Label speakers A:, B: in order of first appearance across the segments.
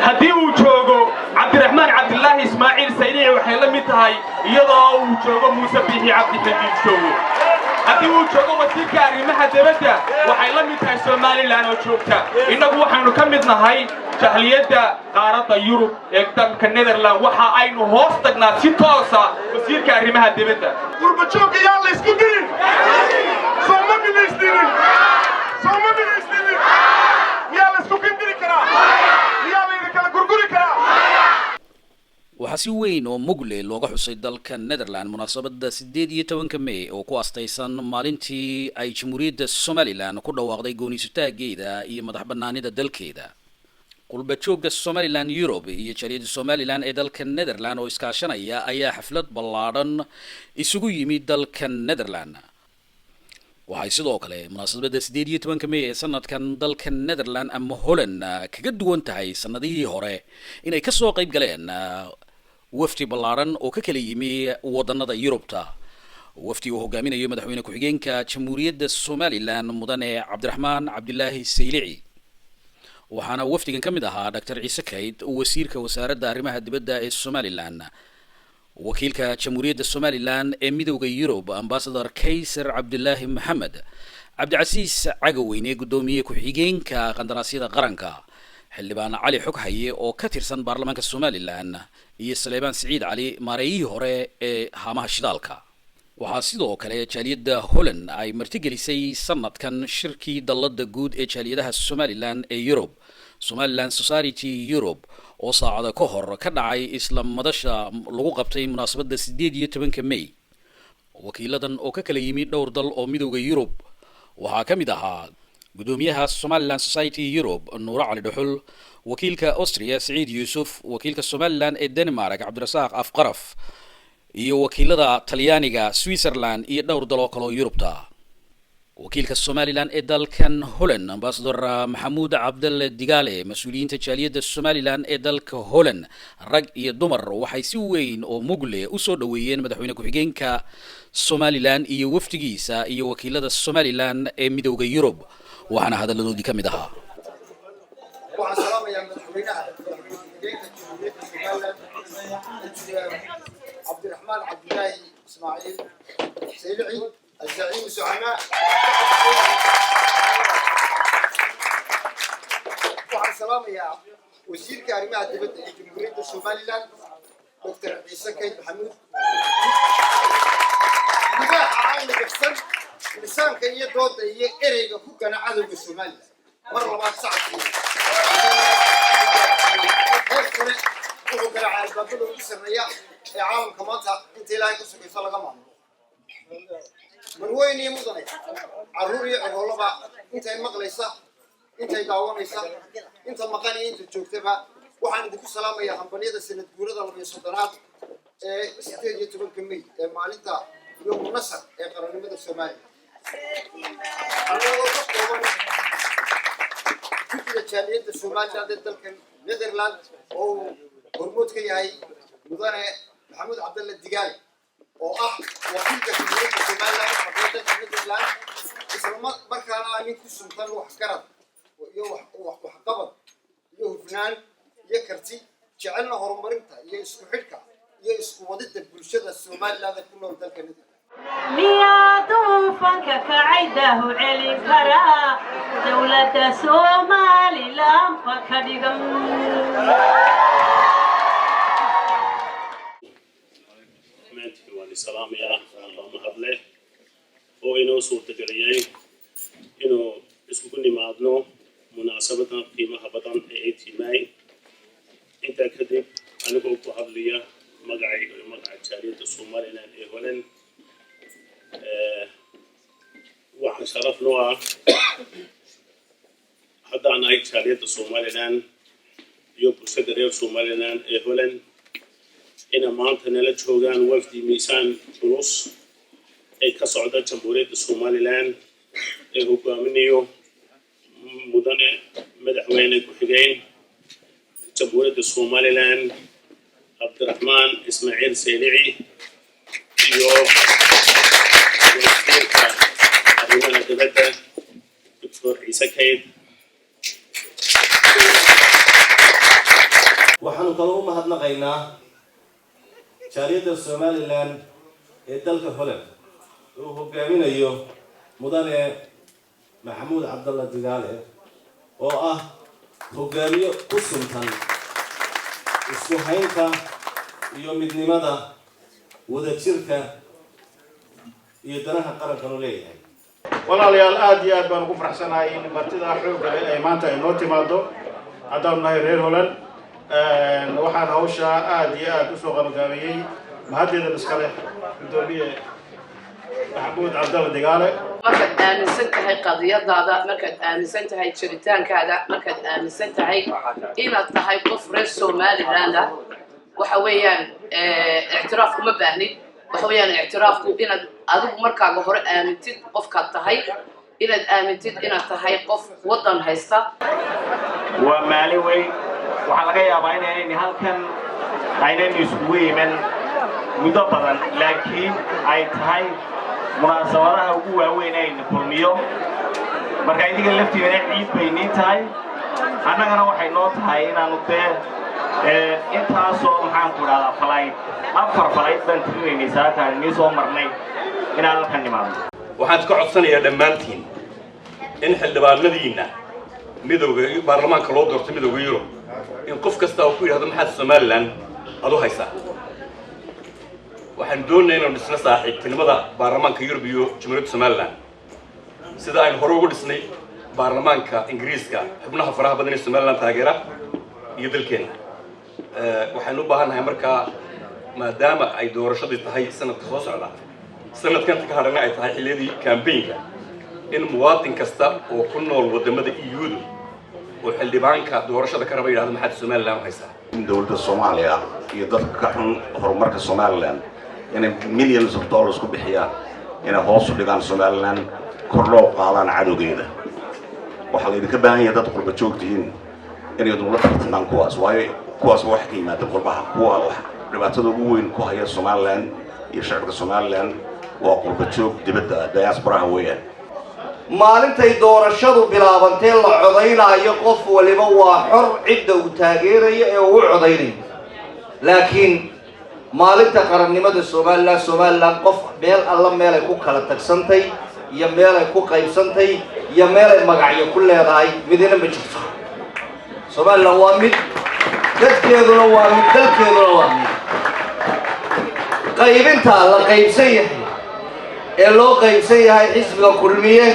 A: haddii uu joogo cabdiraxmaan cabdilaahi ismaaciil saylici waxay la mid tahay iyadoo uu joogo muuse biixi cabdixadiid joogo haddii uu joogo wasiirka arrimaha dibadda waxay la mid tahay somalilan oo joogta innagu waxaynu ka mid nahay jahliyadda qaaradda yurub ee dalka netherland waxa aynu hoos tagnaa si toosa wasiirka arrimaha dibadda
B: qurbajoogga yaa la isku dirin sooma bilaysdirin yaa la isku kindiri karaa yaa la kala gurguri karaa
C: waxaa si weyn oo mugle looga xusay dalka Netherland munaasabada 18 May oo ku astaysan maalintii ay Jamhuuriyadda Somaliland ku dhawaaqday gooniisutaageeda iyo madaxbannaanida dalkeeda. Qulbajooga Somaliland Europe iyo Jamhuuriyadda Somaliland ee dalka Netherland oo iskaashanaya ayaa xaflad ballaaran isugu yimid dalka Netherland. waxay sidoo kale munaasabada 18 May ee sanadkan dalka Netherland ama Holland kaga duwan tahay sanadihii hore inay ka soo qayb galeen wafdi ballaaran oo ka kala yimi wadannada Yurubta wafdi uu hogaaminayo madaxweyne ku-xigeenka Jamhuuriyadda Somaliland mudane Cabdiraxmaan Cabdilaahi Saylici waxaana wafdigan ka mid ahaa Dr. Ciise Kayd wasiirka wasaaradda arrimaha dibadda ee Somaliland wakiilka Jamhuuriyadda Somaliland ee midowga Yurub Ambassador Kaysar Cabdilaahi Maxamed Cabdicasiis Cagaweyne gudoomiye ku-xigeenka qandaraasyada qaranka xildhibaan Cali Xoghaye oo ka tirsan baarlamaanka Somaliland iyo Saleebaan Siciid Cali maareeyihii hore ee haamaha shidaalka waxaa sidoo kale jaaliyadda Holland ay martigelisay sanadkan shirkii dallada guud ee jaaliyadaha Somaliland ee Yurub Somaliland Society Europe oo saacada ka hor ka dhacay isla madasha lagu qabtay munaasabada 18 May wakiiladan oo ka kala yimid dhowr dal oo midowga Yurub waxaa ka mid ahaa gudoomiyaha Somaliland Society Europe Nuur Cali Dhuxul wakiilka Austria Saciid Yuusuf wakiilka Somaliland ee Denmark Cabdirasaaq Afqaraf iyo wakiilada Talyaaniga Switzerland iyo dhowr dal oo kale oo Yurubta wakiilka Somaliland ee dalkan Holland Ambassador Maxamuud Cabdalle Digaale mas'uuliyiinta jaaliyadda Somaliland ee dalka Holland rag iyo dumar waxay si weyn oo mugle u soo dhaweeyeen madaxweyne ku-xigeenka Somaliland iyo wafdigiisa iyo wakiilada Somaliland ee midowga Yurub waxaana hadaladoodii ka mid ahaa
D: waxaan salaamayaa madaxweynaha ku-xigeenka Jamhuuriyadda Somaliland Cabdiraxmaan Cabdilaahi Ismaaciil Saylici الزعيم زعماء وعلى السلامة يا وزير كريمة دبت جمهورية الصوماليلاند دكتور عيسى كايد محمود نباح عام بحسن لسان كي يدود هي إريجا كنا عدو بالصومال مرة ما صعب هذا كنا على الباب لو يصير رياح عالم كمان أنت لا يكسر يصير كمان من وين يمضي عروري عقولبا أنت مقليسة أنت داوميسة أنت مقاني أنت تشوفتها وحنا دكتور سلامة يا حنبنية السنة جورة الله من صدرات استيجي تبون كمية مالنتا يوم النصر قرن مدة الصومالي أنا أقول كل الجاليات الصومالية ضد النيذرلاند أو هرموت كياي مدن محمود عبد الله الدجالي oo ah wakiilka Jamhuuriyadda Somaliland xaqiiqada Netherland isla markaana ay ku suntan wax garad iyo wax qabad iyo hufnaan iyo karti jecelna horumarinta iyo isku xidhka iyo isku wadida bulshada Somaliland ku nool dalka Netherland
E: miyadu fanka kaidahu celin kara dawladda Somaliland fakadigan
F: السلام يا الله مهبله وإنه صورة جريان إنه اسمكني معدنو مناسبة قيمة بدن 18 ماي أنت كذب أنا بقول قبلية مقعد شارية الصوماليين إيهولن وعن شرف نوع حتى أنا شارية الصوماليين يوم بسدر الصوماليين إيهولن إن maanta nala joogaan wafdi miisaan culus ay ka socda Jamhuuriyadda Somaliland ee hogaaminayo mudane madaxweyne ku-xigeen Jamhuuriyadda Somaliland Cabdiraxmaan Ismaaciil Saylici iyo wasiirka arrimaha dibadda Dr. Ciise Kayd
G: waxaan kaloo u mahadnaqaynaa jaaliyadda somalilan ee dalka Holland uu hogaaminayo mudane maxamuud cabdalla digaale oo ah hogaamiye ku suntan isku haynta iyo midnimada wadajirka iyo danaha qaranka loo leeyahay.
H: walaalayaal aad iyo aad baan ugu faraxsanahay in martida xoogga leh ay maanta inoo timaado haddaan nahay reer Holland waxaan hawsha aad iyo aad u soo qabangaabiyey mahaddeeda iskale gudoomiye maxamuud cabdalla digaale.
I: markaad aaminsan tahay qadiyadaada, markaad aaminsan tahay jiritaankaada, markaad aaminsan tahay inaad tahay qof reer Somaliland ah, waxa weeyaan ictiraaf uma baahnid. waxa weeyaan ictiraafku inaad adigu markaaga hore aamintid qofkaad tahay, inaad aamintid inaad tahay qof wadan haysta.
A: waa maalin weyn waxaa laga yaabaa inaanay halkan aynan isugu iman muddo badan, laakiin ay tahay munaasabadaha ugu waaweyn ayna kulmiyo. marka idiga laftiina ciid bay nii tahay, annagana waxay noo tahay inaanu intaasoo maxaan ku dhahdaa falayd 4 falayd baan tirinaynay saakaan inii soo marnay inaan halkan nimaadno.
J: waxaan ka codsanayaa dhammaantiin in xildhibaanadiina midowga baarlamaanka loo doorto midowga Yurub in qof kasta uu ku yiraahdo maxaad Somaliland adu haysaa. waxaan doonaynaa inaan dhisno saaxiibtinimada baarlamaanka Yurub iyo Jamhuuriyadda Somaliland sida aynu hore ugu dhisnay baarlamaanka Ingiriiska xubnaha faraha badan ee Somaliland taageera iyo dalkeena. waxaan u baahanahay markaa maadaama ay doorashadii tahay sanadka soo socda sanadkan ka hadhana ay tahay xilladii campaign-ka in muwaadin kasta oo ku nool wadamada EU-du oo xildhibaanka doorashada ka raba yiraahdo maxaad Somaliland haysaa.
K: dowladda Soomaaliya iyo dadka ka xun horumarka Somaliland inay millions of dollars ku bixiyaan inay hoos u dhigaan Somaliland kor loo qaadaan cadowgeeda. waxa la idinka baahan yahay dad qurba joogtiin inay dowladda tartanaan kuwaas wax ka yimaada qurbaha kuwa wax dhibaatada ugu weyn ku haya Somaliland iyo shacabka Somaliland waa qurba joog dibadda diaspora weeyaan.
L: maalintay doorashadu bilaabantay la codaynayo qof waliba waa xor cidda uu taageerayo ee uu codaynayo, laakiin maalinta qarannimada Somaliland qof meel alla meel ay ku kala tagsantay iyo meel ay ku qaybsantay iyo meel ay magacyo ku leedahay midina ma jirto. Somaliland waa mid, dadkeeduna waa mid, dalkeeduna waa mid. qaybinta la qaybsan yahay ee loo qaybsan yahay xisbiga kulmiye,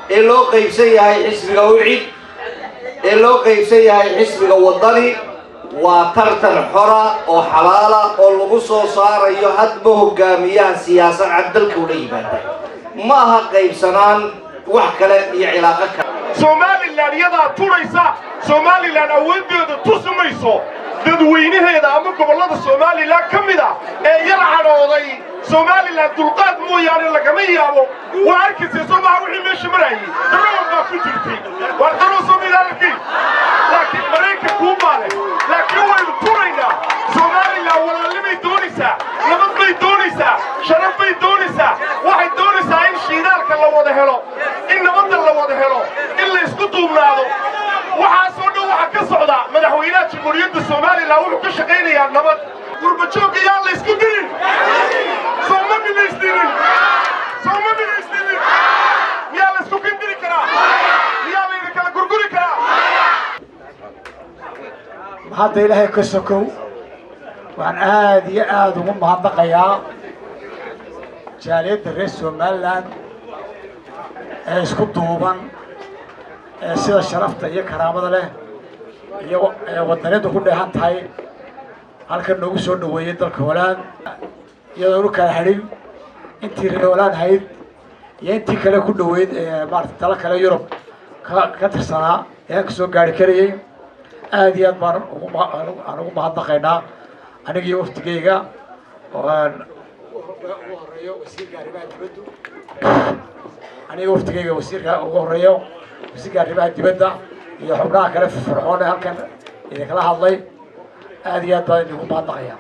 L: ee loo qaybsan yahay xisbiga ucid, ee loo qaybsan yahay xisbiga wadani waa tartan xora oo xalaala oo lagu soo saarayo hadba hogaamiyaha siyaasan cadalka u yimaada. ma aha qaybsanaan wax kale iyo cilaaqo kale.
B: Somaliland yadaa turaysa, Somaliland awoodeeda tusumayso dadweynaheeda ama gobollada Somaliland ka mid ah ee yar cadhooday Somaliland dulqaad mooyaane lagama yaabo. waa arkaysaa Soomaaliya wixii meesha marayay daroon baa ku jirtay, waa daroon Somaliland laakiin Mareykanka kuu maale, laakiin waynu turaynaa. Somaliland walaalnimay doonaysaa, nabad bay doonaysaa, sharaf bay doonaysaa. waxay doonaysaa in shiidaalka la wada helo, in nabadda la wada helo, in la isku duubnaado. waxaasoo dhan waxaa ka socda madaxweynaha Jamhuuriyadda Somaliland wuxuu ka shaqaynayaa nabad. qurba joogga yaa la isku dirin, sooma midaysdirin, miyaa la isku kindiri karaa, miyaa la idin kala gurguri karaa.
M: hadda ilaahay ka sokow waxaan aad iyo aad ugu mahadnaqayaa jaaliyadda reer Somaliland ee isku duuban ee sida sharafta iyo karaamada leh iyo wadaniyadu ku dheehan tahay halkan noogu soo dhaweeyay dalka Holland iyadoo kala xidhin intii reer Holland hayd iyo intii kale ku dhaweyd maarta tala kale Yurub ka tirsanaa ee ka soo gaari karayay. aad iyo aad baan ugu mahadnaqaynaa aniga iyo waftigayga oo aan ugu horeeyo wasiirka arrimaha dibadda, aniga waftigayga wasiirka ugu horeeyo wasiirka arrimaha dibadda iyo xubnaha kale firfircoon ee halkan idinkala hadlay. aad iyo aad baan idinku mahadnaqayaa.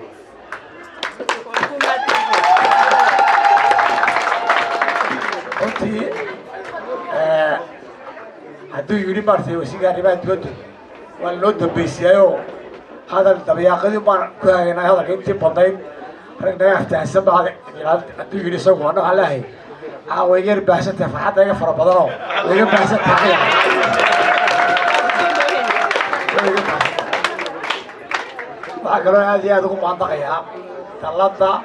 M: runtii hadduu yidhi maartay wasiirka arrimaha dibadda waa loo dambaysiyaayoo هذا الدبياقي ما كان هذا كنت بدين رجع أفتح سبعة تيجي سووا أنا على هي ويجي بحثته فحتى يفر بدرهم ويجي بحثته وأقرأ هذه هذا منطقة ثلاثة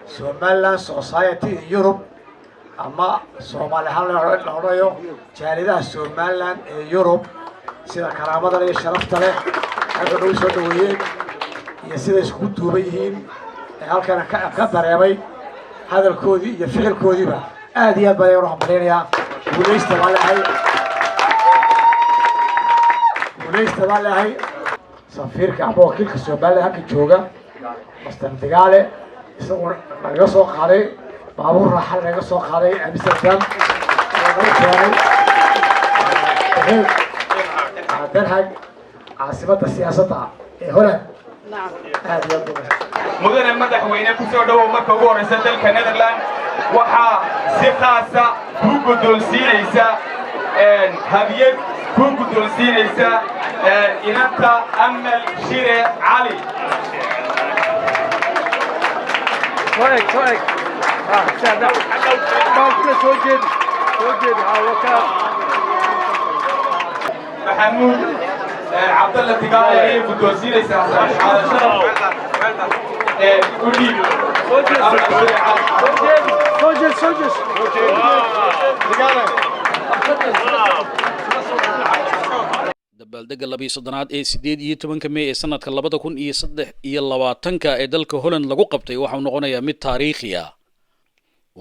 M: سومالا سوسايتي يوروب أما سومالي هلا لونيو جاليدا سومالا يوروب سيدا كرامة لي شرفت له هذا نوع سودويين يسيد يسكت وبيهين هل كان كثر يا بي هذا الكودي يفعل الكودي بقى هذه هذا يروح بلينيا وليش تبالي هاي وليش تبالي هاي سفير كعبو كل كسومالي هكي جوجا مستنتقالي يسوون نجا سوق عليه بابور راح نجا سوق عليه أمستردام دنهاج عاصمة السياسة هنا
I: نعم
A: مدن madaxweyne ku soo dhawow marka ugu horeysa dalka Netherland waxa si khaas ah ku guddoonsiinaysa hadiyad ku guddoonsiinaysa inanta Amal Shire Ali
N: كويك ساعدة سوجد هاوكا
A: محمود عبد الله تقال هي guddoonsiinaysa على شرف
N: سوجد
C: dabaaldega 12aad ee 18 May ee sanadka 2023 ee dalka Holland lagu qabtay waxa uu noqonayaa mid taariikhi ah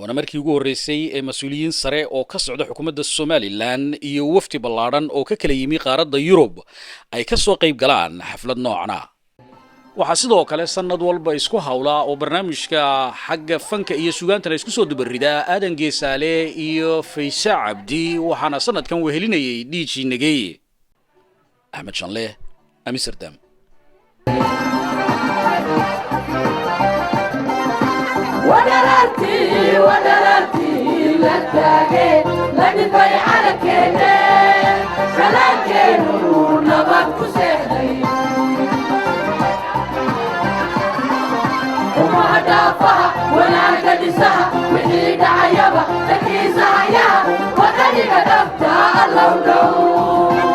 C: wana markii ugu horeysay ee mas'uuliyiin sare oo ka socda xukuumadda Somaliland iyo wafdi ballaaran oo ka kala yimi qaaradda Yurub ay ka soo qayb galaan xaflad noocna waxa sidoo kale sanad walba isku hawla oo barnaamijka xagga fanka iyo suugaanta isku soo dubarida Aadan Geesaale iyo Faysa Cabdi waxaana sanadkan wehelinayay DJ Nagay أحمد شانله أمستردام
O: ودرتي لتاجي لنبي على كده سلاكي نبض كسهلي وما دافع ولا قدسها وحيد عيبة تكيسها يا وذلك دفتا الله